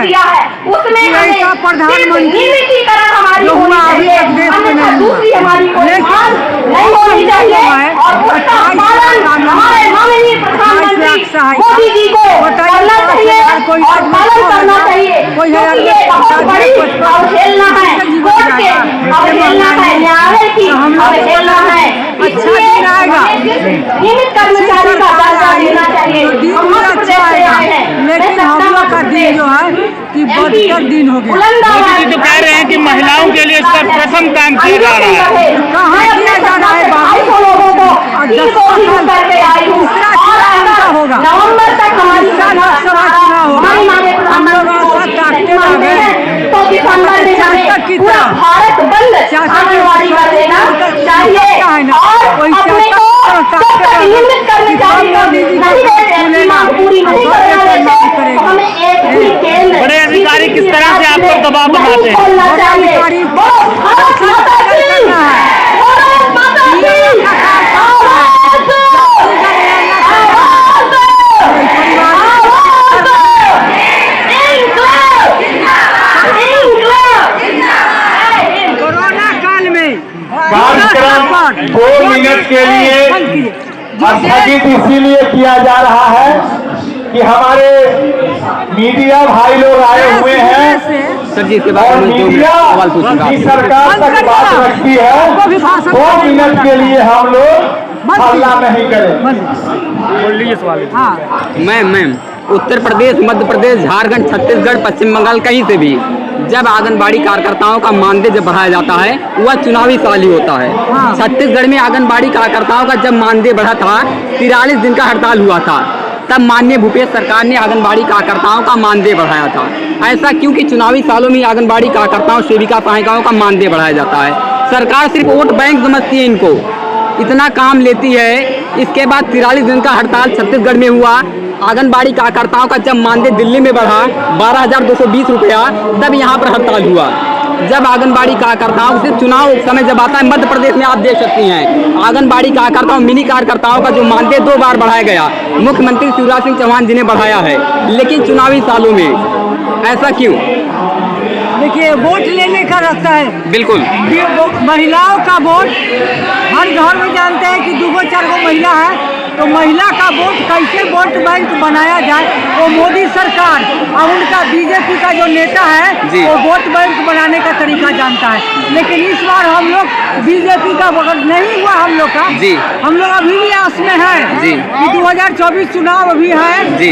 किया है उसमें हमें प्रधानमंत्री जो हुआ अभी तक देश में नहीं हुआ, लेकिन नहीं होनी चाहिए और उसका पालन हमारे माननीय प्रधानमंत्री मोदी जी को करना चाहिए और पालन करना चाहिए, क्योंकि ये बहुत बड़ी अवहेलना है कोर्ट के, अवहेलना है न्यायालय की, अवहेलना है। इसलिए नियमित कर्मचारी का दर्जा देना चाहिए। हम मध्य प्रदेश से आए हैं, लेकिन हम लोग का दिन जो है कि बदतर दिन हो गया। मोदी जी तो कह रहे हैं कि महिलाओं के लिए इसका प्रथम काम किया जा रहा है। कहाँ किया जा रहा है बाबू? लोगों को करके आई हूँ होगा नवंबर तक हमारी लोकसभा चुनाव होगा, हम लोग ताकते रहे तो दिसंबर में हमें पूरा भारत बंद आंगनबाड़ी कर देना चाहिए और अपने को नियमित कर्मचारी नहीं पूरी नहीं करना देते तो हमें एक भी केंद्र बड़े अधिकारी किस तरह से आपको दबाव बनाते हैं? खोलना चाहिए। भारत माता की भारत माता की कार्यक्रम 2 मिनट के लिए स्थगित इसीलिए किया जा रहा है कि हमारे मीडिया भाई लोग आए हुए हैं सर जी, और मीडिया की सरकार तक बात रखती है। 2 मिनट के लिए हम लोग हल्ला नहीं करें। मैम उत्तर प्रदेश, मध्य प्रदेश, झारखंड, छत्तीसगढ़, पश्चिम बंगाल कहीं से भी जब आंगनबाड़ी कार्यकर्ताओं का मानदेय जब बढ़ाया जाता है वह चुनावी साल ही होता है। छत्तीसगढ़ में आंगनबाड़ी कार्यकर्ताओं का जब मानदेय बढ़ा था 43 दिन का हड़ताल हुआ था, तब माननीय भूपेश सरकार ने आंगनबाड़ी कार्यकर्ताओं का मानदेय बढ़ाया था। ऐसा क्योंकि चुनावी सालों में आंगनबाड़ी कार्यकर्ताओं, सेविका सहायिकाओं का मानदेय बढ़ाया जाता है। सरकार सिर्फ वोट बैंक समझती है, इनको इतना काम लेती है। इसके बाद 43 दिन का हड़ताल छत्तीसगढ़ में हुआ। आंगनबाड़ी कार्यकर्ताओं का जब मानदेय दिल्ली में बढ़ा 12,220 रुपया, तब यहाँ पर हड़ताल हुआ। जब आंगनबाड़ी कार्यकर्ताओं से चुनाव समय जब आता है, मध्य प्रदेश में आप देख सकती हैं आंगनबाड़ी कार्यकर्ताओं, मिनी कार्यकर्ताओं का जो मानदेय 2 बार बढ़ाया गया, मुख्यमंत्री शिवराज सिंह चौहान जी ने बढ़ाया है, लेकिन चुनावी सालों में ऐसा क्यों? देखिए, वोट लेने का रहता है। बिल्कुल, महिलाओं का वोट हर घर में जानते हैं कि 2-4 महिला है, तो महिला का वोट कैसे वोट बैंक बनाया जाए, वो मोदी सरकार और उनका बीजेपी का जो नेता है वो वोट बैंक बनाने का तरीका जानता है। लेकिन इस बार हम लोग बीजेपी का वोट नहीं हुआ, हम लोग का हम लोग अभी भी आस में है कि 2024 चुनाव अभी है,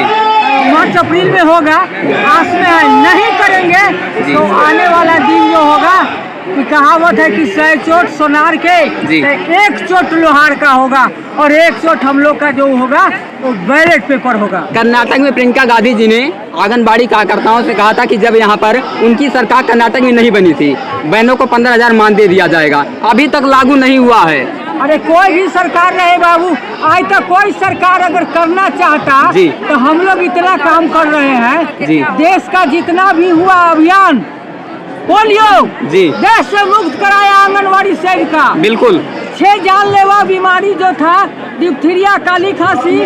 मार्च अप्रैल में होगा, आस में है। नहीं करेंगे तो आने वाला दिन जो होगा कि कहावत है कि 100 चोट सोनार के, 1 चोट लोहार का होगा और 1 चोट हम लोग का जो होगा वो बैलेट पेपर होगा। कर्नाटक में प्रियंका गांधी जी ने आंगनबाड़ी कार्यकर्ताओं से कहा था कि जब यहाँ पर उनकी सरकार कर्नाटक में नहीं बनी थी, बहनों को 15,000 मानदेय दिया जाएगा, अभी तक लागू नहीं हुआ है। अरे कोई भी सरकार रहे बाबू, आज तक कोई सरकार अगर करना चाहता तो हम लोग इतना काम कर रहे हैं। देश का जितना भी हुआ अभियान, पोलियो देश से मुक्त कराया आंगनबाड़ी सेविका, बिल्कुल 6 जानलेवा बीमारी जो था, डिप्थीरिया, काली खांसी,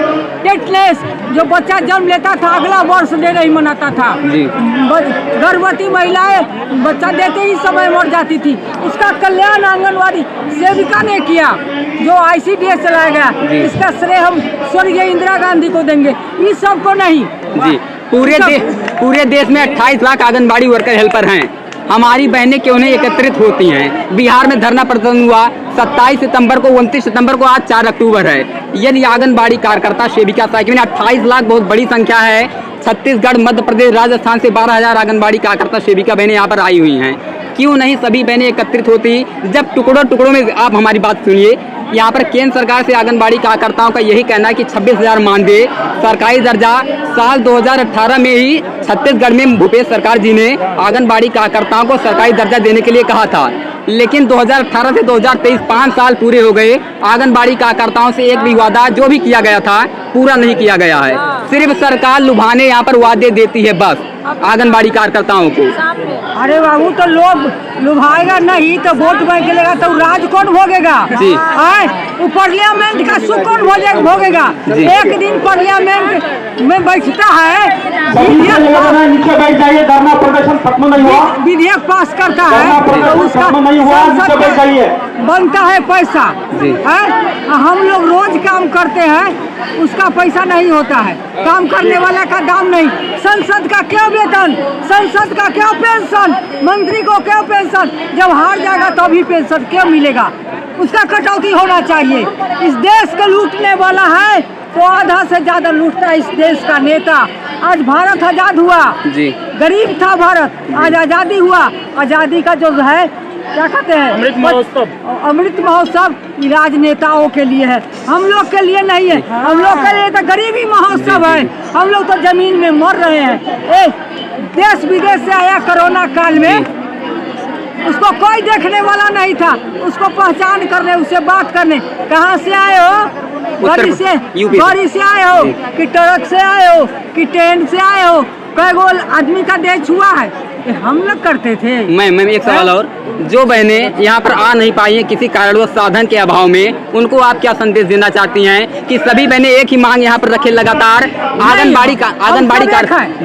टेटनेस, जो बच्चा जन्म लेता था अगला वर्ष दे नहीं मनाता था। गर्भवती महिलाएं बच्चा देते ही समय मर जाती थी, उसका कल्याण आंगनबाड़ी सेविका ने किया, जो ICDS चलाया गया। इसका श्रेय हम स्वर्गीय इंदिरा गांधी को देंगे, इस सब को नहीं। पूरे देश में 28 लाख आंगनबाड़ी वर्कर हेल्पर हैं। हमारी बहनें क्यों नहीं एकत्रित होती हैं? बिहार में धरना प्रदर्शन हुआ 27 सितंबर को, 29 सितंबर को, आज 4 अक्टूबर है। यदि आंगनबाड़ी कार्यकर्ता, सेविका सहायिका 28 लाख बहुत बड़ी संख्या है। छत्तीसगढ़, मध्य प्रदेश, राजस्थान से 12,000 आंगनबाड़ी कार्यकर्ता, सेविका बहनें यहाँ पर आई हुई हैं। क्यों नहीं सभी बहनें एकत्रित होती? जब टुकड़ों टुकड़ों में, आप हमारी बात सुनिए, यहाँ पर केंद्र सरकार से आंगनबाड़ी कार्यकर्ताओं का यही कहना है कि 26,000 मानदेय सरकारी दर्जा। साल 2018 में ही छत्तीसगढ़ में भूपेश सरकार जी ने आंगनबाड़ी कार्यकर्ताओं को सरकारी दर्जा देने के लिए कहा था, लेकिन 2018 से 2023 5 साल पूरे हो गए, आंगनबाड़ी कार्यकर्ताओं से एक भी वादा जो भी किया गया था पूरा नहीं किया गया है। सिर्फ सरकार लुभाने यहाँ पर वादे देती है बस आंगनबाड़ी कार्यकर्ताओं को। अरे बाबू तो लोग लुभाएगा नहीं तो वोट बैंक लेगा तो राज कौन भोगेगा? जी। वो पार्लियामेंट का सुख कौन भोगेगा? एक दिन पार्लियामेंट में बैठता है, नीचे बैठ जाइए, धरना प्रदर्शन खत्म नहीं हुआ, विधेयक पास करता है तो उसका नहीं हुआ, नीचे बैठ जाइए, बनता है पैसा है। हम लोग रोज काम करते हैं, उसका पैसा नहीं होता है, काम करने वाला का दाम नहीं। संसद का क्यों वेतन, संसद का क्यों पेंशन, मंत्री को क्यों पेंशन? जब हार जाएगा तो भी पेंशन क्यों मिलेगा? उसका कटौती होना चाहिए। इस देश को लूटने वाला है तो आधा से ज्यादा लूटता है इस देश का नेता। आज भारत आजाद हुआ, गरीब था भारत, आज आजादी हुआ। आजादी का जो है क्या कहते हैं, अमृत महोत्सव, अमृत महोत्सव राजनेताओं के लिए है, हम लोग के लिए नहीं है। हम लोग के लिए तो गरीबी महोत्सव है। हम लोग तो जमीन में मर रहे हैं। देश विदेश से आया कोरोना काल में, उसको कोई देखने वाला नहीं था, उसको पहचान करने, उससे बात करने। कहाँ से आए हो? गाड़ी से आए हो कि ट्रक से आए हो कि ट्रेन से आए हो? कई गो आदमी का देह छुआ है, ये हम लोग करते थे। मैम एक सवाल और, जो बहनें यहाँ पर आ नहीं पाई हैं किसी कारणवश साधन के अभाव में, उनको आप क्या संदेश देना चाहती हैं कि सभी बहनें एक ही मांग यहाँ पर रखें लगातार? आंगनबाड़ी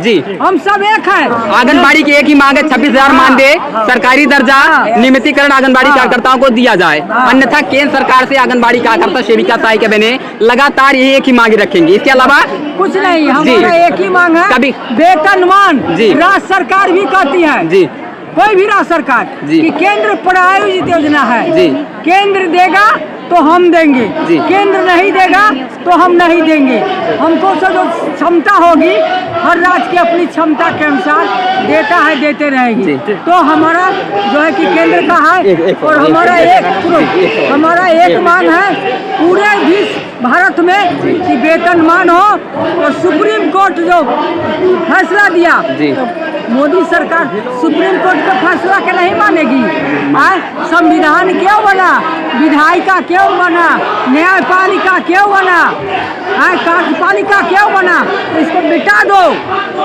जी, हम सब एक हैं। आंगनबाड़ी की एक ही मांग है, 26,000 मानदेय, सरकारी दर्जा, नियमितीकरण आंगनबाड़ी कार्यकर्ताओं को दिया जाए। अन्यथा केंद्र सरकार से आंगनबाड़ी कार्यकर्ता, सेविका, सहायिका बहनें लगातार यही एक ही मांग रखेंगी, इसके अलावा कुछ नहीं। हमारा एक ही मांग है, कभी वेतनमान। राज्य सरकार भी कहती है जी, कोई भी राज्य सरकार कि केंद्र प्रायोजित योजना है जी, केंद्र देगा तो हम देंगे, केंद्र नहीं देगा तो हम नहीं देंगे। हमको से जो क्षमता होगी, हर राज्य की अपनी क्षमता के अनुसार देता है, देते रहेगी। तो हमारा जो है कि केंद्र का है और हमारा एक मांग है पूरे विश्व भारत में कि वेतनमान हो। और सुप्रीम कोर्ट जो फैसला दिया, मोदी सरकार सुप्रीम कोर्ट का फैसला के नहीं मानेगी। संविधान क्यों बना, विधायिका क्यों बना, न्यायपालिका क्यों बना, कार्यपालिका क्यों बना? इसको मिटा दो,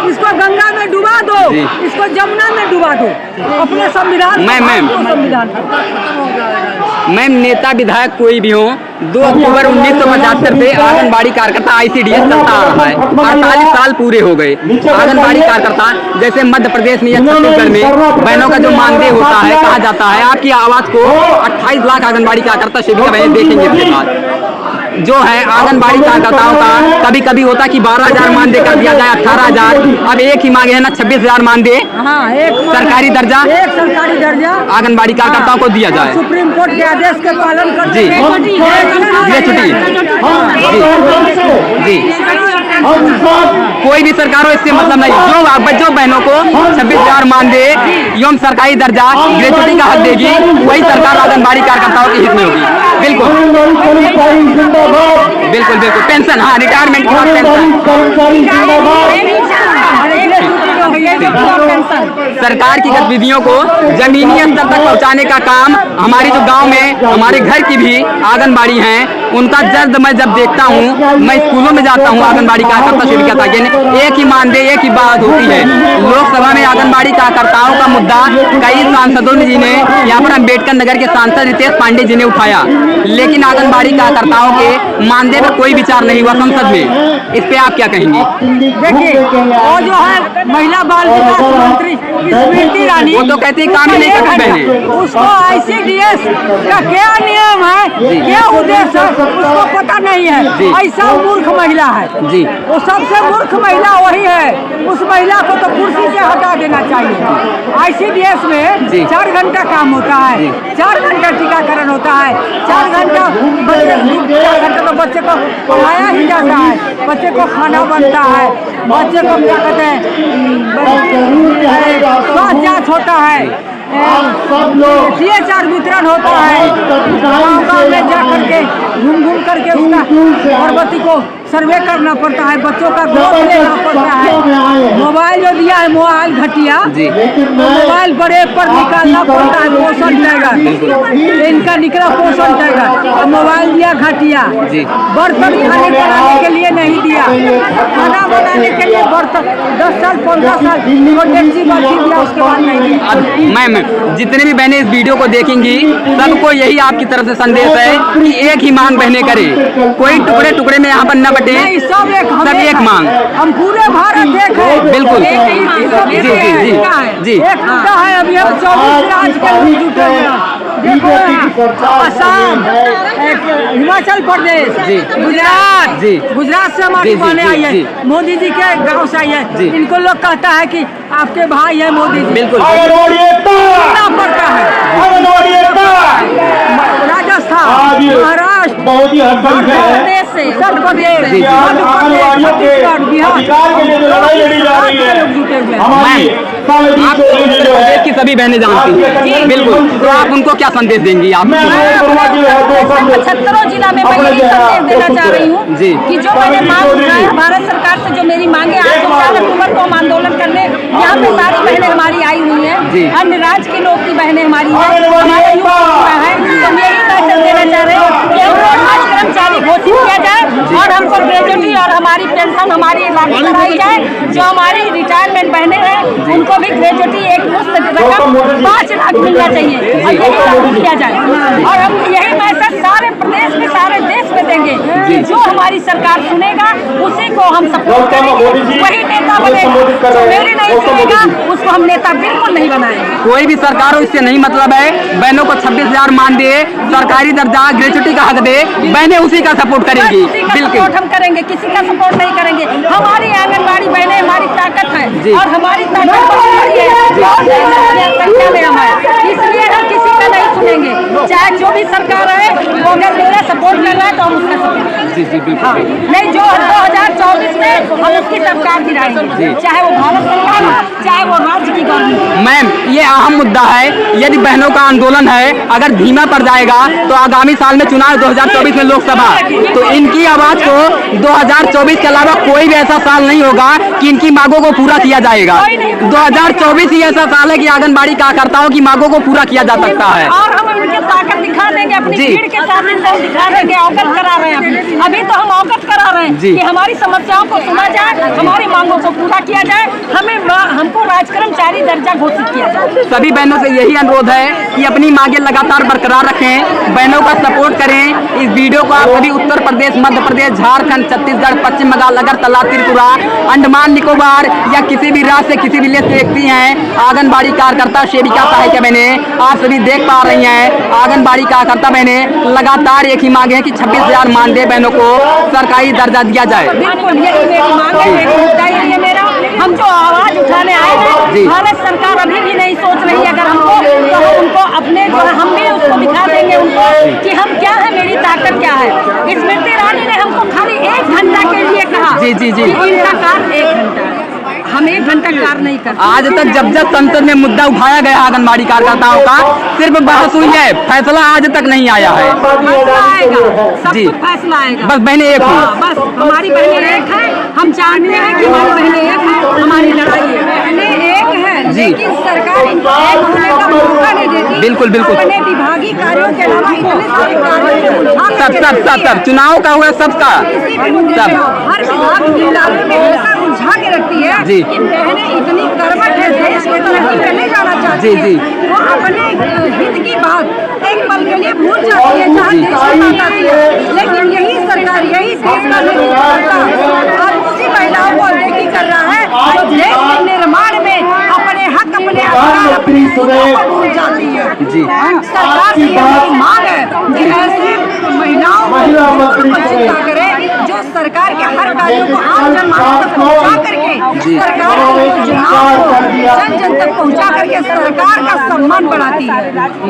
इसको गंगा में डुबा दो, इसको जमुना में डुबा दो। अपने संविधान मैम नेता विधायक कोई भी हो, 2 अक्टूबर 1975 से आंगनबाड़ी कार्यकर्ता ICDS चलता आ रहा है। 48 साल पूरे हो गए। आंगनबाड़ी कार्यकर्ता जैसे मध्य प्रदेश में या छत्तीसगढ़ में बहनों का जो मानदेय होता है, कहा जाता है, आपकी आवाज को 28 लाख आंगनबाड़ी कार्यकर्ता सेविका बहनें देखेंगे इसके बाद। जो है आंगनबाड़ी कार्यकर्ताओं का कभी कभी होता है कि 12,000 मानदेय कर दिया जाए, 18,000। अब एक ही मांगे है ना, 26,000 मानदेय, सरकारी दर्जा, सरकारी दर्जा आंगनबाड़ी कार्यकर्ताओं को दिया जाए। सुप्रीम कोर्ट के आदेश के पालन करते जी, कोई भी सरकार हो इससे मतलब नहीं। जो बहनों को 26,000 मानदेय एवं सरकारी दर्जा, ग्रेजुएटी का हक देगी, वही सरकार आंगनबाड़ी कार्यकर्ताओं के हित में होगी। बिल्कुल बिल्कुल पेंशन, हाँ, रिटायरमेंट के बाद पेंशन। सरकार की गतिविधियों को जमीनी स्तर तक पहुंचाने का काम हमारी जो गांव में हमारे घर की भी आंगनबाड़ी हैं, उनका दर्द मैं जब देखता हूं, मैं स्कूलों में जाता हूं, आंगनबाड़ी कार्यकर्ता सेविका था, एक ही मानदेय, एक ही बात होती है। लोकसभा में आंगनबाड़ी कार्यकर्ताओं का मुद्दा कई सांसदों जी ने, यहाँ पर अम्बेडकर नगर के सांसद रितेश पांडे जी ने उठाया, लेकिन आंगनबाड़ी कार्यकर्ताओं के मानदेय पर कोई विचार नहीं हुआ संसद में। इस पे आप क्या कहेंगे? देखिए, वो जो है महिला बाल विकास मंत्री स्मृति ईरानी, वो तो कहते हैं काम ही नहीं करती बहनें। उसको ICDS का क्या नियम है, क्या उद्देश्य है, उसको पता नहीं है। ऐसा मूर्ख महिला है जी, वो सबसे मूर्ख महिला वही है। उस महिला को तो कुर्सी से हटा देना चाहिए। ICDS में 4 घंटा काम होता है, 4 घंटा टीकाकरण होता है, 4 घंटा तो बच्चे को पढ़ाया ही जाता है, बच्चे को खाना बनता है, बच्चे को क्या कहते हैं स्वास्थ्य जांच होता है, CHR वितरण होता है, गाँव में जा करके घूम करके उसका गर्भवती को सर्वे करना पड़ता है, बच्चों का ग्रोथ लेना पड़ता है। मोबाइल जो दिया है मोबाइल घटिया, जी। तो मोबाइल बड़े पर निकालना पड़ता है पोषण टाइगर, इनका निकला पोषण टाइगर, और मोबाइल दिया घटिया। जी। बर्तन खाने बनाने के लिए नहीं दिया, खाना बनाने के लिए बर्तन 10 साल 15 साल वो डेक्ची बाल्टी दिया, उसके बाद नहीं दिया। अब मैम जितने भी बहनें इस वीडियो को देखेंगी सबको यही आपकी तरफ से संदेश है कि एक ही मांग बहनें करें, कोई टुकड़े टुकड़े में यहाँ पर न बटे, नहीं, सब एक मांग। हम पूरे भारत एक है, बिल्कुल। एक ही मांग है, जी, जी, जी, जी। एक मुद्दा है। अभी हम 24 राज्य के लोग जुटे हुए हैं। देखो असम, हिमाचल प्रदेश, जी। गुजरात, जी। गुजरात से हमारी जी, जी, बहनें आई जी, है, जी। मोदी जी के गाँव से आई है। जी। इनको लोग कहता है कि आपके भाई है मोदी जी, बिल्कुल। सुनना पड़ता है। राजस्थान, महाराष्ट्र, बहुत ही हड़बड़ी है उत्तर प्रदेश, जी, जी। आंगनबाड़ियों के अधिकार के लिए जो लड़ाई लड़ी जा रही है हमारी आप उत्तर प्रदेश की सभी बहनें जानती हैं, बिल्कुल। तो आप उनको क्या संदेश देंगी? आप 75 जिला में मैं यही संदेश देना चाह रही हूँ जी। कि जो मैंने मांग उठाया भारत सरकार से, जो मेरी मांगे आज 4 अक्टूबर को हम आंदोलन करने यहाँ पे सारी बहनें हमारी आई हुई जी। हैं, अन्य राज्य के लोग की बहनें हमारी हैं, हमारा युग हुआ है, तो हम यही मैसेज देना चाह रहे हैं कि हमको आज कर्मचारी घोषित किया जाए और हमको ग्रेजुएटी और हमारी पेंशन हमारी लागू कराई जाए। जो हमारी रिटायरमेंट बहनें हैं उनको भी ग्रेजुएटी एक मुफ्त रकम 5 लाख मिलना चाहिए और यही लागू किया जाए। और हम यही मैसेज सारे प्रदेश में सारे देश में देंगे कि जो हमारी सरकार सुनेगा उसी को हम सपोर्ट करेंगे, वही नेता बनेगा। जो मेरी नहीं सुनेगा उसको हम नेता बिल्कुल नहीं बनाएंगे। कोई भी सरकार हो इससे नहीं मतलब है, बहनों को 26,000 मान दे, सरकारी दर्जा ग्रेजुएटी का हक दे, बहनें उसी का सपोर्ट करेंगी। उसी का बिल्कुल सपोर्ट हम करेंगे, किसी का सपोर्ट नहीं करेंगे। हमारी आंगनबाड़ी बहनें हमारी ताकत है जी। और हमारी ताकत बढ़ती है और संख्या में हम है, इसलिए हम किसी का नहीं सुनेंगे। चाहे जो भी सरकार है वो अगर मेरा सपोर्ट कर रहा है तो हम उसका सपोर्ट जी, जी, बिल्कुल। नहीं। जो 2024 में हम उसकी सरकार गिराएंगे, चाहे वो भारत सरकार हो चाहे वो राज्य की गवर्नमेंट। मैम ये अहम मुद्दा है, यदि बहनों का आंदोलन है अगर धीमा पड़ जाएगा तो आगामी साल में चुनाव 2024 में लोकसभा, तो इनकी आवाज को 2024 के अलावा कोई भी ऐसा साल नहीं होगा कि इनकी मांगों को पूरा किया जाएगा। 2024 ही ऐसा साल है कि आंगनबाड़ी कार्यकर्ताओं की मांगों को पूरा किया जा सकता है। और हम उनकी ताकत दिखा देंगे, अपनी जी। भीड़ के साथ इनको दिखा देंगे, अवगत करा रहे हैं। अभी तो हम अवगत करा रहे हैं जी। कि हमारी समस्याओं को सुना जाए, हमारी मांगों को पूरा किया जाए, हमको राजकर्मचारी दर्जा घोषित किया जाए। सभी बहनों से यही अनुरोध है कि अपनी मांगे लगातार बरकरार रखें, बहनों का सपोर्ट करें। इस वीडियो को आप सभी उत्तर प्रदेश, मध्य प्रदेश, झारखंड, छत्तीसगढ़, पश्चिम बंगाल, अगरतला, त्रिपुरा, अंडमान निकोबार या किसी भी राज्य से किसी भी जिले से व्यक्ति हैं, आंगनबाड़ी कार्यकर्ता, सेविका, सहायिका बहनें आप सभी देख पा रही हैं। आंगनबाड़ी कार्यकर्ता बहनें लगातार एक ही मांग है कि 26,000 मानदेय बहनों को सरकारी दर्जा दिया जाए। बिल्कुल यही मेरी मांग है, एक मुद्दा यही है मेरा। हम जो आवाज उठाने आए जी। हैं, भारत सरकार अभी भी नहीं सोच रही है। अगर हमको तो हम उनको अपने जो है हम भी उसको दिखा देंगे उनको कि हम क्या है, मेरी ताकत क्या है। स्मृति ईरानी ने हमको खाली 1 घंटा के लिए कहा जी, जी, जी। कि इनका कार्य 1 घंटा है, हम 1 घंटा कार्य नहीं करते। आज तक जब संसद में मुद्दा उठाया गया आंगनबाड़ी कार्यकर्ताओं का सिर्फ बहस हुई है, फैसला आज तक नहीं आया है। फैसला आएगा, सब जी। कुछ फैसला आएगा। बस बहनें एक हाँ, हो। बस हमारी बहनें एक है। हम जानते हैं कि हमारी बहनें एक है, हमारी लड़ाई है, बहनें एक है, जी। लेकिन सरकार इनको एक होने का मौका नहीं देती। बिल्कुल, बिल्कुल। अपने विभागीय कार्यों के अलावा इतने सारे कार्यों को उठा सब करके सब सब रखती है। सब चुनाव का हुआ सबका किसी भी मुद्दे सब। पे हो, हर विभाग जिम्मेदारी में ऐसा उलझा के रखती है जी। कि बहनें इतनी कर्मठ है, देश की तरक्की में नहीं जाना चाहती जी, है। जी। वो अपने हित की बात एक पल के लिए भूल जाती है, जहाँ जी। देश की बात आती है। लेकिन यही सरकार, यही देश का नेतृत्व करता और उसी महिलाओं को अनदेखी कर रहा है जो देश के निर्माण में अपने हक, अपने अधिकार, अपने हितों को भूल जाती है। जी। सरकार से यही मांग है कि ऐसी महिलाओं को चिंता करे जो सरकार के हर कार्यों को आम जनमानस तक पहुँचा करके, सरकार की योजनाओं को जन जन तक पहुँचा करके सरकार का सम्मान बढ़ाती है।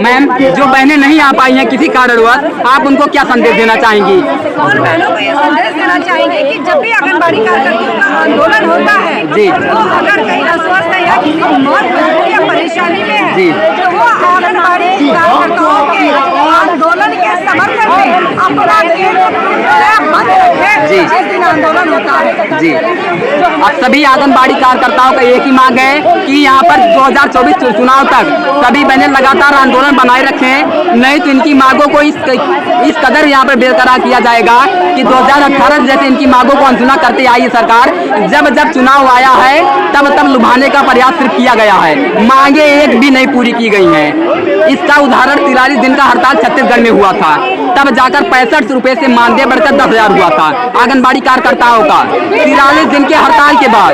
मैम जो बहनें नहीं आ पाई हैं किसी कारणवश, आप उनको क्या संदेश देना चाहेंगी? और बहनों को ये संदेश देना चाहेंगे कि जब भी आंगनबाड़ी कार्यकर्ताओं का आंदोलन होता है जी। तो अगर कहीं अस्वस्थ है या किसी मौत या परेशानी में है जी। तो वो आंगनबाड़ी कार्यकर्ताओं के आंदोलन के बंद कर दें, अपना बंद रखें, जी। जिस दिन आंदोलन होता है। जी, अब सभी आंगनबाड़ी कार्यकर्ताओं का एक ही मांग है कि यहाँ पर 2024 चुनाव तक सभी बहनें लगातार आंदोलन बनाए रखें, नहीं तो इनकी मांगों को इस कदर यहाँ पर बेकरार किया जाएगा कि 2018 जैसे इनकी मांगों को अनसुना करते आई सरकार। जब जब चुनाव आया है तब तब लुभाने का प्रयास सिर्फ किया गया है, मांगे एक भी नहीं पूरी की गई हैं। इसका उदाहरण 43 दिन का हड़ताल छत्तीसगढ़ में हुआ था, तब जाकर 65 रुपए से मानदेय बढ़कर 10,000 हुआ था आंगनबाड़ी कार्यकर्ताओं का। 43 दिन के हड़ताल के बाद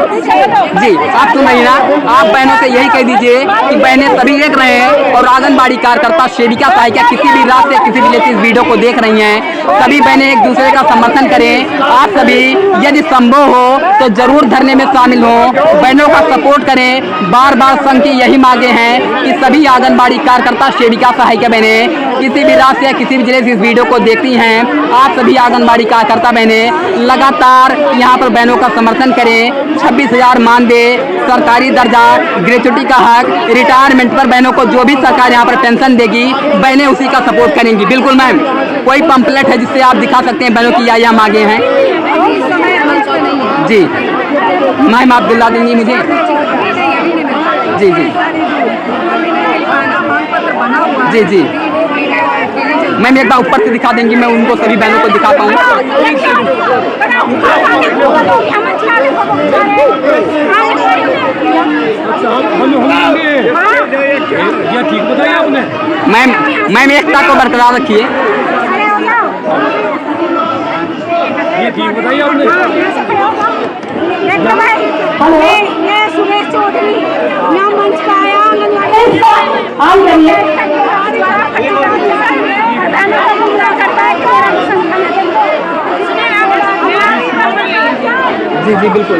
जी आप तो नहीं ना, आप बहनों से यही कह दीजिए कि बहनें सभी एक रहे हैं और आंगनबाड़ी कार्यकर्ता, सेविका, सहायिका किसी भी रात से किसी भी इस वीडियो को देख रही हैं, सभी बहनें एक दूसरे का समर्थन करें। आप सभी यदि संभव हो तो जरूर धरने में शामिल हो, बहनों का सपोर्ट करें। बार बार संघ की यही मांगे हैं कि सभी आंगनबाड़ी कार्यकर्ता, सेविका, सहायिका बहनें किसी भी राज्य या किसी भी जिले से इस वीडियो को देखती हैं, आप सभी आंगनबाड़ी कार्यकर्ता बहनें लगातार यहाँ पर बहनों का समर्थन करें। 26,000 मानदेय, सरकारी दर्जा, ग्रेचुटी का हक, रिटायरमेंट पर बहनों को जो भी सरकार यहाँ पर पेंशन देगी, बहनें उसी का सपोर्ट करेंगी। बिल्कुल मैम, कोई पंपलेट है जिससे आप दिखा सकते हैं बहनों की या मांगे हैं? जी मैम, आप दिला देंगी मुझे? जी जी जी जी मैम, एक बार ऊपर से दिखा देंगी, मैं उनको सभी बहनों को दिखाता हूँ। मैम एकता को बरकरार रखिए। ये ठीक बताइए आपने। ये सुरेश चौधरी यहाँ मंच का आया, जी जी बिल्कुल।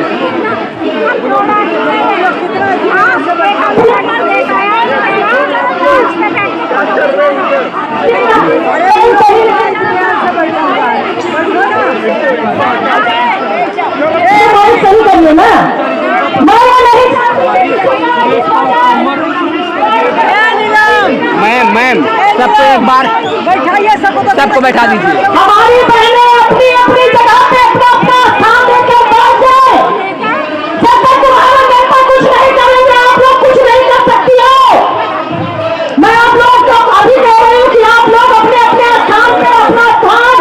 सही करिए ना, मैम सबको एक बार बैठाइए, सबको बैठा दीजिए। हमारी बहनें अपनी अपनी जगह पे अपना अपना स्थान लेके बैठ जाए। जब तक तुम्हारा नेता कुछ नहीं करेंगे, आप लोग कुछ नहीं कर सकती हो। मैं आप लोग को अभी कह रही हूँ कि आप लोग अपने अपने स्थान पे अपना स्थान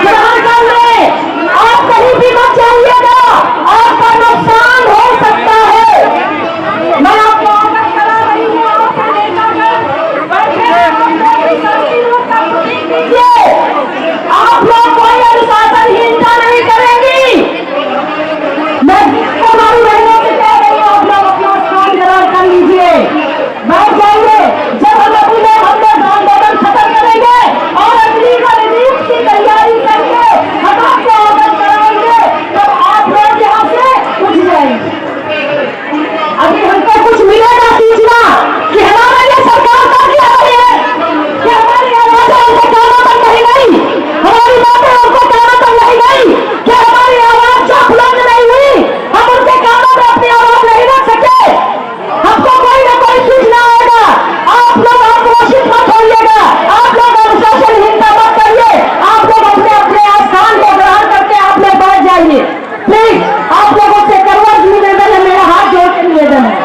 ग्रहण कर ले। आप कहीं भी मत जाइएगा, आपका नुकसान हो सकता है। मैं आपको अवगत करा रही हूँ, आपका नेता आप लोग कोई अनुशासनहीनता नहीं करेंगी। मैं हमारी बहनों से कह रही हूँ, आप लोग अपना स्थान ग्रहण कर लीजिए, बैठ जाइए। जब हम अपने आंदोलन खत्म करेंगे और अगली रणनीति की तैयारी करके हम आपको अवगत कराएंगे, तब आप लोग यहाँ से उठ जाएंगे। अभी हमको कुछ मिलेगा सूचना कि हमारा ये सरकार का क्या है कि हमारी आवाज़ें उनके कानों तक नहीं गई, हमारी बातें उनको कानों तक नहीं गई, कि हमारी आवाज़ जो बुलंद नहीं हुई, हम उनके कानों में अपनी आवाज़ नहीं रख सके। हमको कोई ना कोई सूचना आएगा। आप लोग आक्रोशित मत होइएगा, आप लोग अनुशासनहीनता मत करिए, आप लोग अपने अपने स्थान को ग्रहण करके आप लोग बैठ जाइए। प्लीज आप लोगों से करवट निवेदन है, मेरा हाथ जोड़ के निवेदन है।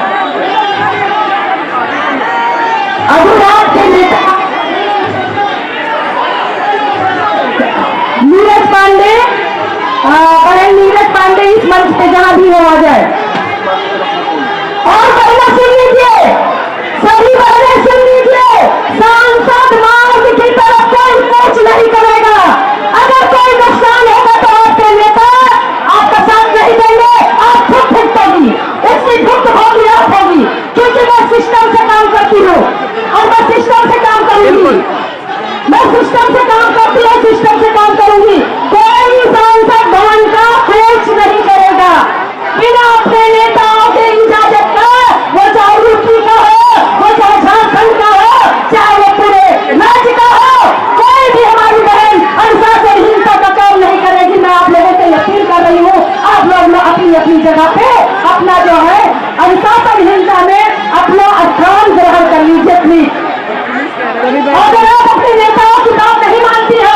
अधूरात के नेता नीरज पांडे, बहन नीरज पांडे इस मंच पे जहां भी हो आ जाए। और पहले सुन लीजिए, सभी पहले सुन लीजिए, सांसद मार्ग की तरफ कोई कोच नहीं करेगा। अगर कोई नुकसान होगा तो आपके नेता आपका साथ नहीं देंगे, आप खुद भुगतोगी, उसकी भुगतान आप होगी, क्योंकि मैं सिस्टम से काम करती हूँ और मैं सिस्टम से काम करूंगी। मैं सिस्टम से काम करती हूँ, सिस्टम से काम करूंगी। कोई सांसद भवन का खोज नहीं करेगा बिना अपने नेताओं के इजाजत का, वो चाहे यूपी का हो, वो चाहे झारखंड का हो, चाहे वो पूरे राज्य का हो, कोई भी हमारी बहन अनुशासनहीनता का काम नहीं करेगी। मैं आप लोगों से अपील कर रही हूँ, आप लोग अपनी अपनी जगह पे अपना जो है अनुशासनहीनता में अपना स्थान ग्रहण कर लीजिए प्लीज। अगर आप अपने नेताओं की बात नहीं मानती है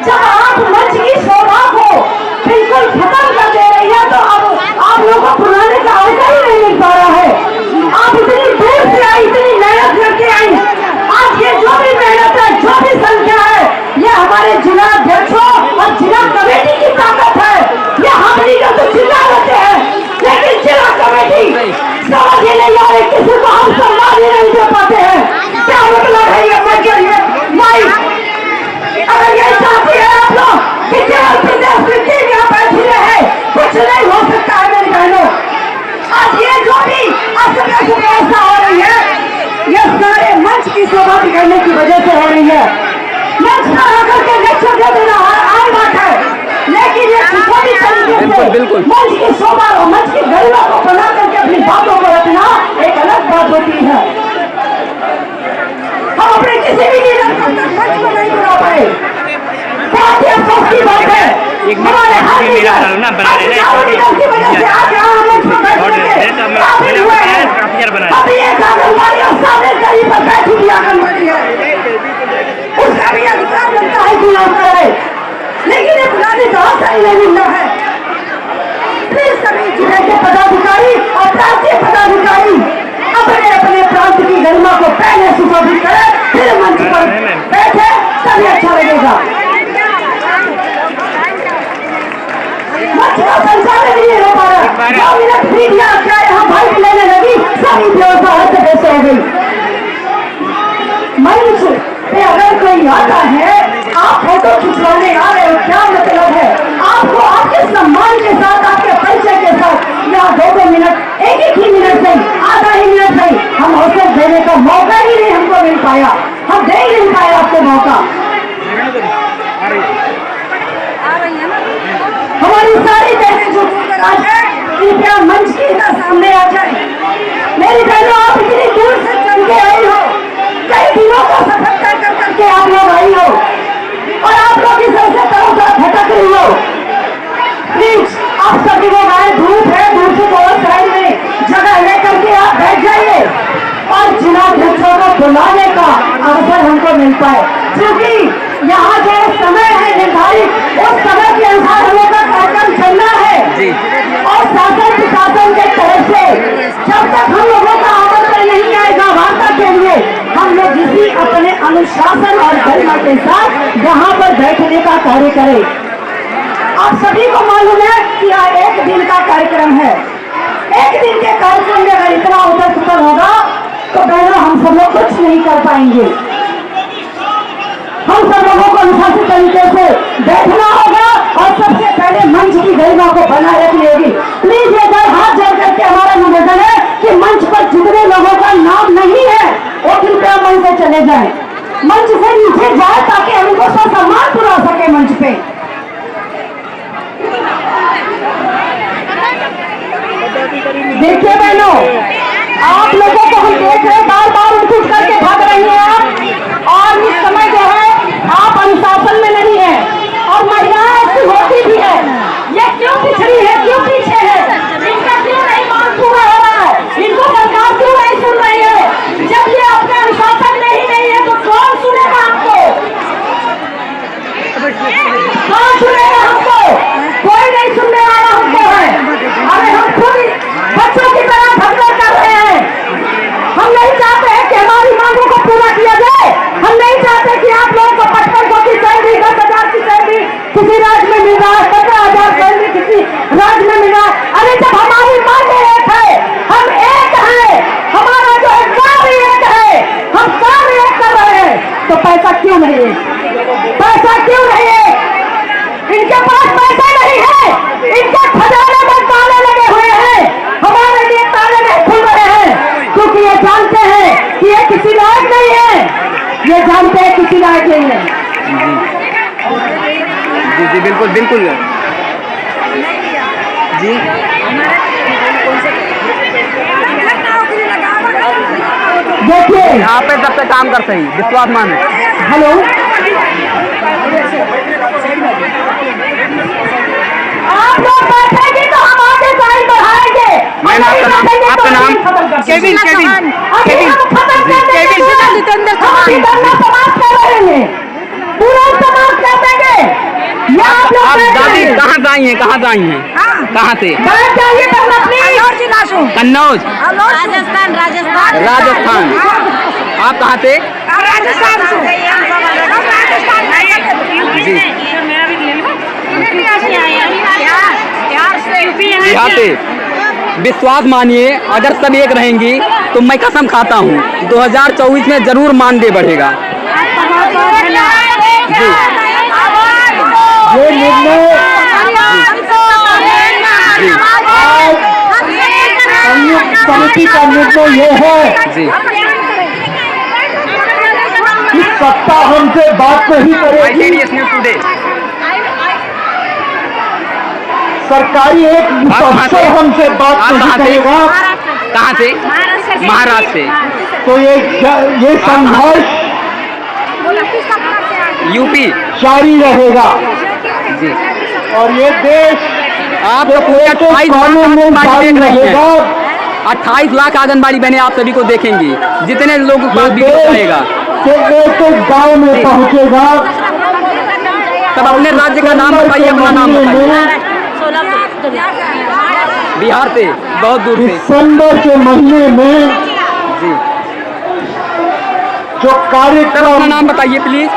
जब आप मंच की शोभा को बिल्कुल खत्म कर दे रही है तो अब आप लोगों को बुलाने का अवसर ही नहीं मिल पा रहा है। आप इतनी दूर से आई, इतनी मेहनत करके आई। आज ये जो भी मेहनत है, जो भी संख्या है, ये हमारे जिला अध्यक्षों और जिला कमेटी की ताकत है। ये हम लीडर तो चिल्ला देते हैं, लेकिन जिला कमेटी समझ ही नहीं आ रही, किसी को हम सम्मान ही नहीं दे पाते हैं। क्या मतलब है ये माई? अगर ये चाहती है आप लोग कि केवल प्रदेश में टीम यहाँ बैठी रहे, कुछ नहीं हो सकता है मेरी बहनों। आज ये जो भी व्यवस्था हो रही है, ये सारे मंच की शोभा बिगड़ने की वजह से हो रही है। मंच पर आकर के लेक्चर दे देना आम बात है, लेकिन ये किसी तरीके से मंच की शोभा और मंच की गरिमा को बना करके अपनी बातों को रखना एक अलग बात होती है। हम अपने किसी भी लीडर को मंच को नहीं बना पाए, बहुत ही अफसोस की बात है। हमारे हर लीडर की वजह से आज यहाँ मंच पर बैठे हुए हैं। अभी एक आंगनबाड़ी और सामने कहीं पर बैठी हुई आंगनबाड़ी है, उसका भी अधिकार लगता है कि होता है, लेकिन ये बुलाने का अवसर ही नहीं मिल रहा है। प्लीज सभी जिले के पदाधिकारी और प्रांतीय पदाधिकारी अपने अपने प्रांत की गरिमा को पहले सुशोभित करें, फिर मंच पर बैठे, तभी अच्छा लगेगा। मंच का संचालन नहीं हो पा रहा। 2 मिनट मीडिया क्या यहाँ भाई लेने लगी, सभी व्यवस्था हर जगह से हो गई। मंच पे अगर कोई आता है, आप फोटो खिंचवाने आ रहे हो, क्या मतलब है? आपको आपके सम्मान के साथ, आपके परिचय के साथ यहाँ 2 मिनट, एक ही मिनट नहीं, आधा ही मिनट नहीं, हम अवसर देने का मौका ही नहीं हमको मिल पाया। हम दे ही नहीं पाए आपको मौका। हमारी सारी बहनें जो आ जाए, कृपया मंच के इधर सामने आ जाए। मेरी बहनों, आप इतनी दूर से चल के आई हो, कई दिनों का सफर कर करके आप लोग आई हो, और आप लोग इस तरह भटक रही हो। प्लीज आप सभी लोग आए, धूप है, धूप से बहुत साइड में जगह लेकर के आप बैठ जाइए और जिलाध्यक्षों को बुलाने का अवसर हमको मिल पाए, क्योंकि यहाँ जो समय है निर्धारित, उस समय के अनुसार हम लोग का कार्यक्रम चलना है। और शासन प्रशासन के तरफ से जब तक हम लोगों का आमंत्रण नहीं आएगा वार्ता के लिए, हम लोग इसी अपने अनुशासन और गरिमा के साथ यहाँ पर बैठने का कार्य करें। आप सभी को मालूम है कि यह 1 दिन का कार्यक्रम है। 1 दिन के कार्यक्रम में अगर इतना उतर पुतर होगा तो बहनों हम सब लोग कुछ नहीं कर पाएंगे। हम सब लोगों को अनुशासित तरीके से बैठना होगा और सबसे पहले मंच की गरिमा को बनाए रखनी होगी। प्लीज ये हाथ जोड़ करके हमारा निवेदन है कि मंच पर जितने लोगों का नाम नहीं है वो कृपया मंच से चले जाएं, मंच से नीचे जाए, ताकि हम उनको सम्मान पुरा सके मंच पे। देखिए बहनों, आप लोगों को हम देख रहे, बार बार उठ करके भाग रही हैं आप, और इस समय जो है आप अनुशासन में नहीं है, और महिलाएं ऐसी होती भी है। ये क्यों पिछड़ी है, क्यों पीछे है, इनका क्यों नहीं मांग पूरा हो रहा है, इनको सरकार क्यों नहीं सुन रही है? जब ये अपने अनुशासन में ही नहीं है तो कौन सुनेगा आपको? कौन सुनेगा हमको? कोई नहीं सुनने वाला हमको है। अरे हम खुद बच्चों की तरह भगदड़ कर रहे हैं। हम नहीं चाहते हैं कि हमारी मांगों को पूरा किया जाए। हम नहीं चाहते कि आप लोगों को 5500 की सैलरी, 10,000 की सैलरी किसी राज्य में मिल रहा है, 15,000 सैलरी किसी राज्य में मिल रहा है। अरे जब हमारी मांगे एक है, हम एक हैं, हमारा जो है कार्य एक है, हम कार्य एक कर रहे हैं, तो पैसा क्यों नहीं है? पैसा क्यों नहीं है? इनके पास पैसा नहीं है, इनके खजाने में ताले लगे हुए हैं, हमारे लिए ताले नहीं खुल रहे हैं, क्योंकि ये जानते हैं कि ये किसी लायक नहीं है, ये जानते हैं किसी लायक नहीं है। जी जी बिल्कुल बिल्कुल जी। देखिए यहाँ पे जब तक काम कर सही विश्वास मान। हेलो, आप लोग बैठेंगे तो हम आगे साइड बढ़ाएंगे। मैम आपका नाम केविन जितेंद्र समाप्त कर रहे हैं, पूरा समाप्त कर देंगे। कहाँ से आई हैं, कहाँ से आई हैं, कहाँ से? कन्नौज, राजस्थान राजस्थान राजस्थान। आप कहाँ से? राजस्थान से। जी, बिहार से। विश्वास मानिए, अगर सब एक रहेंगी तो मैं कसम खाता हूँ 2024 में जरूर मानदेय बढ़ेगा। जी, ये निर्णय संयुक्त समिति का निर्णय ये है जी, कि सत्ता हमसे बात नहीं करेगी, ICTS न्यूज़ टुडे। सरकारी एक अफसर हमसे बात आप नहीं कहाँ से? करेगा, कहाँ से? महाराष्ट्र से। तो ये संघर्ष यूपी। जारी रहेगा जी, और ये देश आप तो पूरे 28 कानून में लाख जारी देख रही रहेगा। हैं। 28 लाख आंगनबाड़ी बहनें आप सभी को देखेंगी, जितने लोगों के पास ये वीडियो देश रहेगा के एक गांव में पहुंचेगा। सब अपने राज्य का नाम बताइए, अपना नाम बताइए। बिहार से, बहुत दूर से। दिसंबर के महीने में जी, जो सब अपना कार्यक्रम नाम बताइए प्लीज।